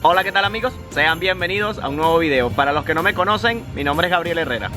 Hola, ¿qué tal amigos? Sean bienvenidos a un nuevo video. Para los que no me conocen, mi nombre es Gabriel Herrera.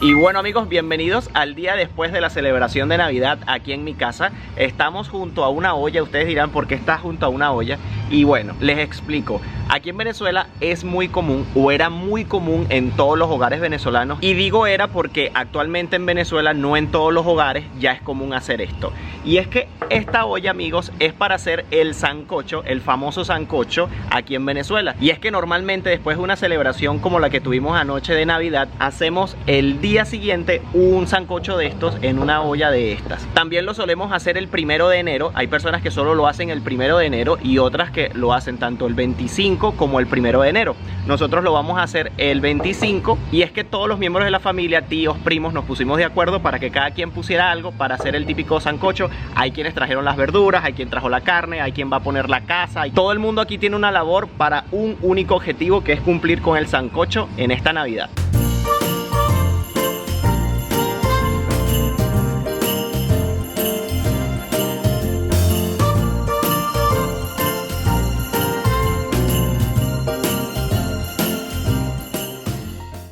Y bueno amigos, bienvenidos al día después de la celebración de Navidad aquí en mi casa. Estamos junto a una olla, ustedes dirán ¿por qué está junto a una olla? Y bueno, les explico. Aquí en Venezuela es muy común, o era muy común en todos los hogares venezolanos. Y digo era porque actualmente en Venezuela no en todos los hogares ya es común hacer esto. Y es que esta olla amigos es para hacer el sancocho, el famoso sancocho aquí en Venezuela. Y es que normalmente después de una celebración como la que tuvimos anoche de Navidad, hacemos el día siguiente un sancocho de estos en una olla de estas. También lo solemos hacer el 1 de enero. Hay personas que solo lo hacen el 1 de enero y otras que lo hacen tanto el 25 como el 1 de enero. Nosotros lo vamos a hacer el 25 y es que todos los miembros de la familia, tíos, primos, nos pusimos de acuerdo para que cada quien pusiera algo para hacer el típico sancocho. Hay quienes trajeron las verduras, hay quien trajo la carne, hay quien va a poner la casa. Y todo el mundo aquí tiene una labor para un único objetivo, que es cumplir con el sancocho en esta Navidad.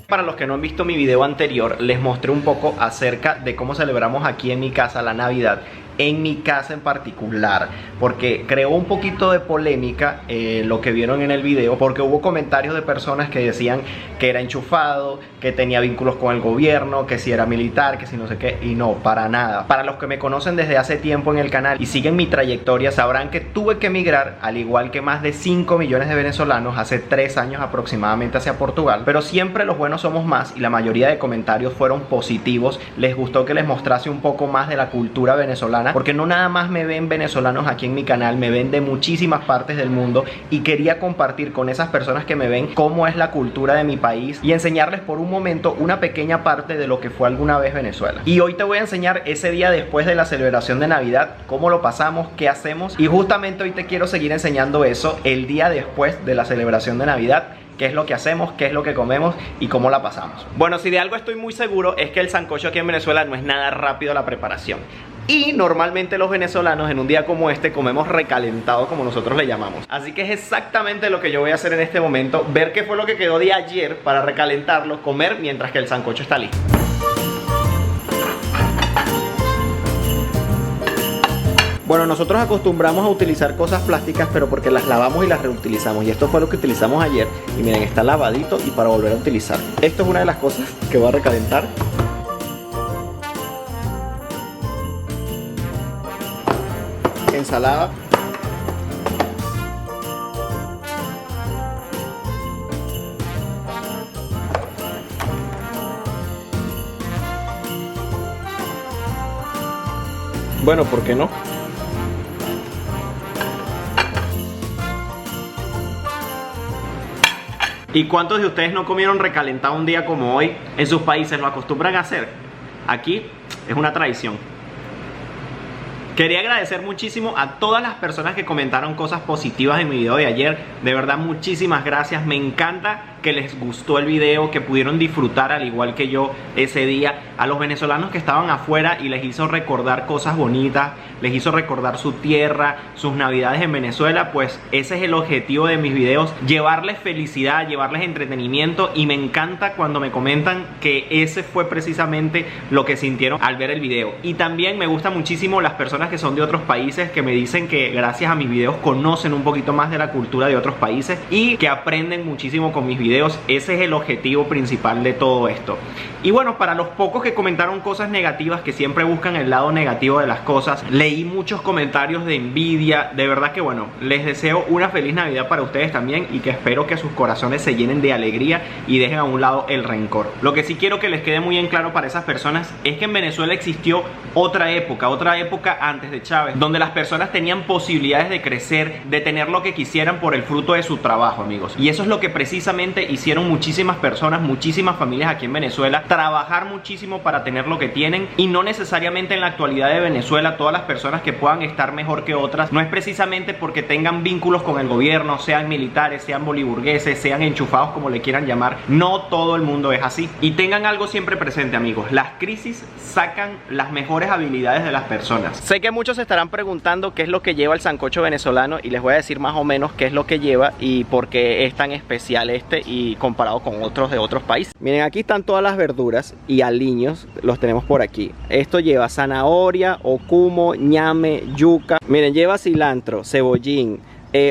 Para los que no han visto mi video anterior, les mostré un poco acerca de cómo celebramos aquí en mi casa la Navidad. En mi casa en particular, porque creó un poquito de polémica lo que vieron en el video, porque hubo comentarios de personas que decían que era enchufado, que tenía vínculos con el gobierno, que si era militar, que si no sé qué, y no, para nada. Para los que me conocen desde hace tiempo en el canal y siguen mi trayectoria, sabrán que tuve que emigrar, al igual que más de 5 millones de venezolanos, hace 3 años aproximadamente hacia Portugal, pero siempre los buenos somos más y la mayoría de comentarios fueron positivos. Les gustó que les mostrase un poco más de la cultura venezolana, porque no nada más me ven venezolanos aquí en mi canal, me ven de muchísimas partes del mundo y quería compartir con esas personas que me ven cómo es la cultura de mi país y enseñarles por un momento una pequeña parte de lo que fue alguna vez Venezuela. Y hoy te voy a enseñar ese día después de la celebración de Navidad, cómo lo pasamos, qué hacemos, y justamente hoy te quiero seguir enseñando eso, el día después de la celebración de Navidad. Qué es lo que hacemos, qué es lo que comemos y cómo la pasamos. Bueno, si de algo estoy muy seguro es que el sancocho aquí en Venezuela no es nada rápido la preparación. Y normalmente los venezolanos en un día como este comemos recalentado, como nosotros le llamamos. Así que es exactamente lo que yo voy a hacer en este momento, ver qué fue lo que quedó de ayer para recalentarlo, comer mientras que el sancocho está listo. Bueno, nosotros acostumbramos a utilizar cosas plásticas, pero porque las lavamos y las reutilizamos. Y esto fue lo que utilizamos ayer. Y miren, está lavadito y para volver a utilizar. Esto es una de las cosas que voy a recalentar. Ensalada. Bueno, ¿por qué no? ¿Y cuántos de ustedes no comieron recalentado un día como hoy? En sus países lo acostumbran a hacer. Aquí es una tradición. Quería agradecer muchísimo a todas las personas que comentaron cosas positivas en mi video de ayer. De verdad, muchísimas gracias. Me encanta que les gustó el video, que pudieron disfrutar al igual que yo ese día. A los venezolanos que estaban afuera y les hizo recordar cosas bonitas, les hizo recordar su tierra, sus navidades en Venezuela, pues ese es el objetivo de mis videos, llevarles felicidad, llevarles entretenimiento, y me encanta cuando me comentan que ese fue precisamente lo que sintieron al ver el video. Y también me gusta muchísimo las personas que son de otros países, que me dicen que gracias a mis videos conocen un poquito más de la cultura de otros países y que aprenden muchísimo con mis videos. Ese es el objetivo principal de todo esto. Y bueno, para los pocos que comentaron cosas negativas, que siempre buscan el lado negativo de las cosas, leí muchos comentarios de envidia. De verdad que bueno, les deseo una feliz Navidad para ustedes también, y que espero que sus corazones se llenen de alegría y dejen a un lado el rencor. Lo que sí quiero que les quede muy en claro para esas personas es que en Venezuela existió otra época antes de Chávez, donde las personas tenían posibilidades de crecer, de tener lo que quisieran por el fruto de su trabajo, amigos. Y eso es lo que precisamente realmente hicieron muchísimas personas, muchísimas familias aquí en Venezuela trabajar muchísimo para tener lo que tienen, y no necesariamente en la actualidad de Venezuela todas las personas que puedan estar mejor que otras no es precisamente porque tengan vínculos con el gobierno, sean militares, sean boliburgueses, sean enchufados, como le quieran llamar. No todo el mundo es así. Y tengan algo siempre presente, amigos: las crisis sacan las mejores habilidades de las personas. Sé que muchos se estarán preguntando qué es lo que lleva el sancocho venezolano, y les voy a decir más o menos qué es lo que lleva y por qué es tan especial y comparado con otros de otros países. Miren, aquí están todas las verduras y aliños, los tenemos por aquí. Esto lleva zanahoria, ocumo, ñame, yuca. Miren, lleva cilantro, cebollín.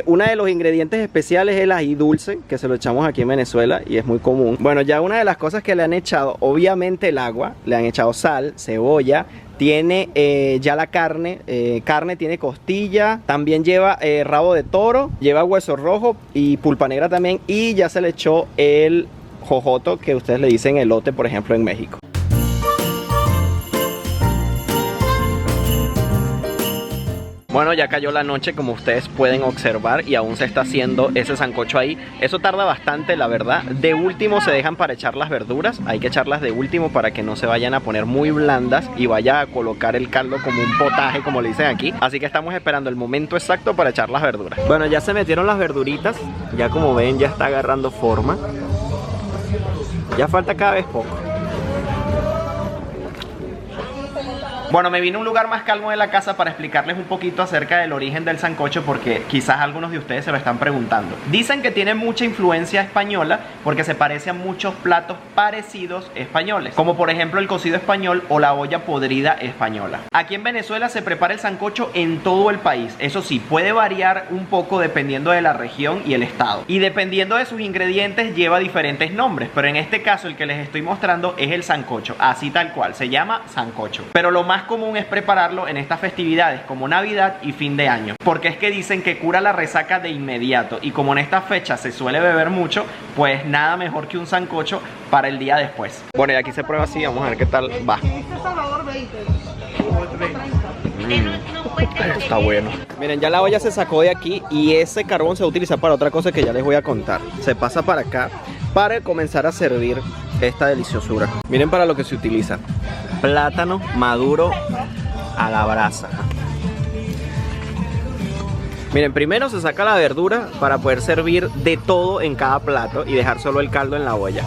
Uno de los ingredientes especiales es el ají dulce, que se lo echamos aquí en Venezuela y es muy común. Bueno, ya una de las cosas que le han echado, obviamente el agua, le han echado sal, cebolla. Tiene ya la carne, tiene costilla, también lleva rabo de toro, lleva hueso rojo y pulpa negra también, y ya se le echó el jojoto, que ustedes le dicen elote, por ejemplo, en México. Bueno, ya cayó la noche, como ustedes pueden observar, y aún se está haciendo ese sancocho ahí. Eso tarda bastante, la verdad. De último se dejan para echar las verduras. Hay que echarlas de último para que no se vayan a poner muy blandas y vaya a colocar el caldo como un potaje, como le dicen aquí. Así que estamos esperando el momento exacto para echar las verduras. Bueno, ya se metieron las verduritas. Ya, como ven, ya está agarrando forma. Ya falta cada vez poco. Bueno, me vine a un lugar más calmo de la casa para explicarles un poquito acerca del origen del sancocho, porque quizás algunos de ustedes se lo están preguntando. Dicen que tiene mucha influencia española porque se parece a muchos platos parecidos españoles, como por ejemplo el cocido español o la olla podrida española. Aquí en Venezuela se prepara el sancocho en todo el país. Eso sí, puede variar un poco dependiendo de la región y el estado. Y dependiendo de sus ingredientes lleva diferentes nombres, pero en este caso el que les estoy mostrando es el sancocho, así tal cual, se llama sancocho. Pero lo más común es prepararlo en estas festividades como Navidad y fin de año, porque es que dicen que cura la resaca de inmediato, y como en estas fechas se suele beber mucho, pues nada mejor que un sancocho para el día después. Bueno, y aquí se prueba así, vamos a ver qué tal va. Está bueno. Miren, ya la olla se sacó de aquí y ese carbón se va a utilizar para otra cosa que ya les voy a contar. Se pasa para acá para comenzar a servir esta deliciosura. Miren para lo que se utiliza: plátano maduro a la brasa. Miren, primero se saca la verdura para poder servir de todo en cada plato y dejar solo el caldo en la olla.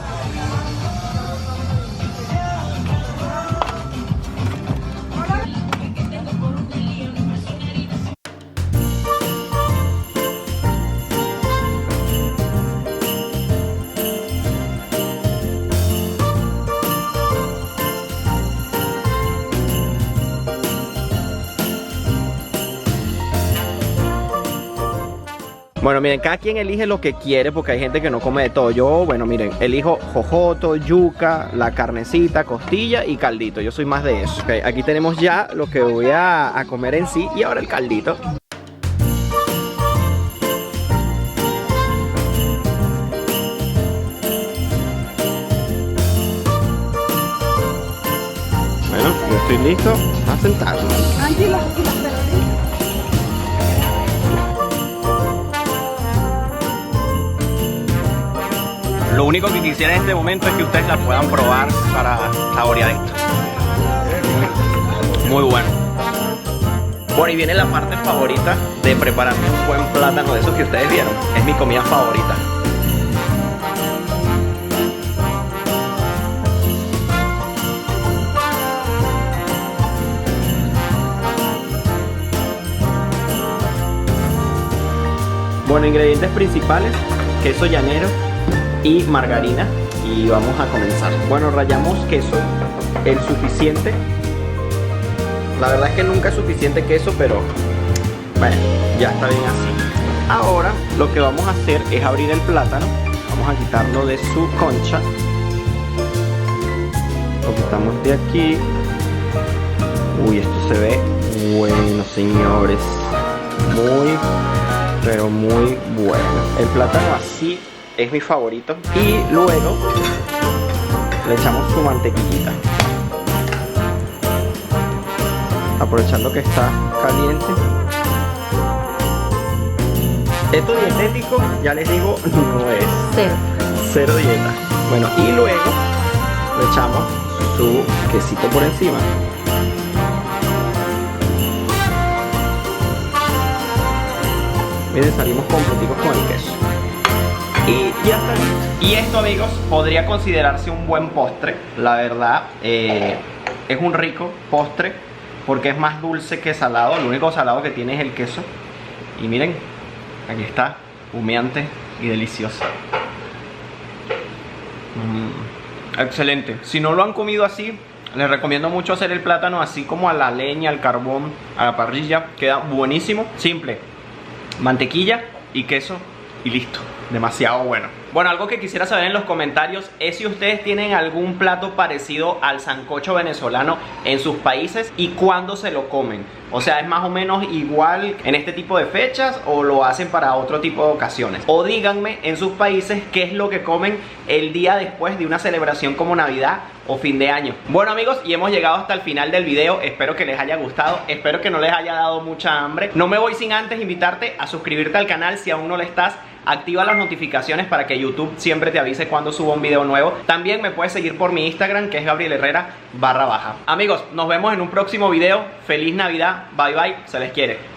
Bueno, miren, cada quien elige lo que quiere porque hay gente que no come de todo. Yo, bueno, miren, elijo jojoto, yuca, la carnecita, costilla y caldito. Yo soy más de eso. Okay, aquí tenemos ya lo que voy a comer en sí y ahora el caldito. Bueno, yo estoy listo a sentarme. Lo único que quisiera en este momento es que ustedes la puedan probar para saborear esto. Muy bueno. Bueno, y viene la parte favorita de prepararme un buen plátano de esos que ustedes vieron. Es mi comida favorita. Bueno, ingredientes principales: queso llanero y margarina, y vamos a comenzar. Bueno, rallamos queso el suficiente. La verdad es que nunca es suficiente queso, pero bueno, ya está bien así. Ahora lo que vamos a hacer es abrir el plátano. Vamos a quitarlo de su concha. Lo quitamos de aquí. Uy, esto se ve bueno, señores. Muy, pero muy bueno. El plátano así es mi favorito. Y luego le echamos su mantequillita, aprovechando que está caliente. Esto dietético, ya les digo, no es. Cero dieta. Bueno, y luego le echamos su quesito por encima. Miren, salimos completicos con el queso. Y ya está listo. Y esto, amigos, podría considerarse un buen postre. La verdad, es un rico postre porque es más dulce que salado. Lo único salado que tiene es el queso. Y miren, aquí está, humeante y delicioso. Excelente. Si no lo han comido así, les recomiendo mucho hacer el plátano así como a la leña, al carbón, a la parrilla. Queda buenísimo. Simple. Mantequilla y queso y listo. Demasiado bueno. Bueno, algo que quisiera saber en los comentarios es si ustedes tienen algún plato parecido al sancocho venezolano en sus países y cuándo se lo comen. O sea, ¿es más o menos igual en este tipo de fechas o lo hacen para otro tipo de ocasiones? O díganme en sus países qué es lo que comen el día después de una celebración como Navidad o fin de año. Bueno, amigos, y hemos llegado hasta el final del video. Espero que les haya gustado, espero que no les haya dado mucha hambre. No me voy sin antes invitarte a suscribirte al canal si aún no lo estás. Activa las notificaciones para que YouTube siempre te avise cuando suba un video nuevo. También me puedes seguir por mi Instagram, que es Gabriel Herrera _. Amigos, nos vemos en un próximo video. Feliz Navidad, bye bye, se les quiere.